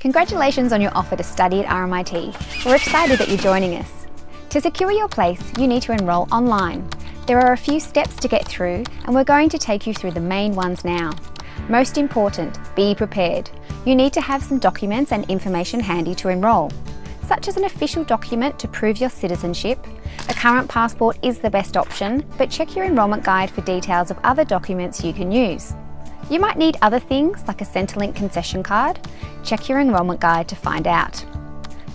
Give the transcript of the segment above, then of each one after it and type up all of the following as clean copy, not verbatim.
Congratulations on your offer to study at RMIT. We're excited that you're joining us. To secure your place, you need to enrol online. There are a few steps to get through, and we're going to take you through the main ones now. Most important, be prepared. You need to have some documents and information handy to enrol, such as an official document to prove your citizenship. A current passport is the best option, but check your enrolment guide for details of other documents you can use. You might need other things like a Centrelink concession card. Check your enrolment guide to find out.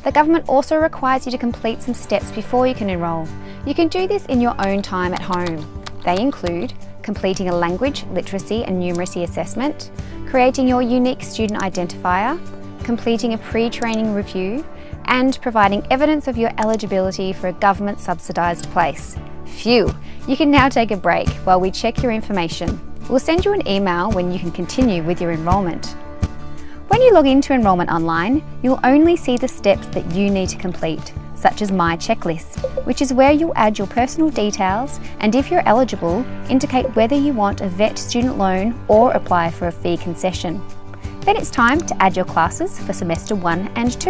The government also requires you to complete some steps before you can enrol. You can do this in your own time at home. They include completing a language, literacy and numeracy assessment, creating your unique student identifier, completing a pre-training review, and providing evidence of your eligibility for a government subsidised place. Phew! You can now take a break while we check your information. We'll send you an email when you can continue with your enrolment. When you log into enrolment online, you'll only see the steps that you need to complete, such as My Checklist, which is where you'll add your personal details and, if you're eligible, indicate whether you want a VET student loan or apply for a fee concession. Then it's time to add your classes for semester 1 and 2.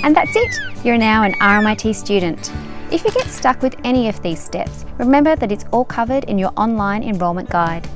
And that's it! You're now an RMIT student. If you get stuck with any of these steps, remember that it's all covered in your online enrolment guide.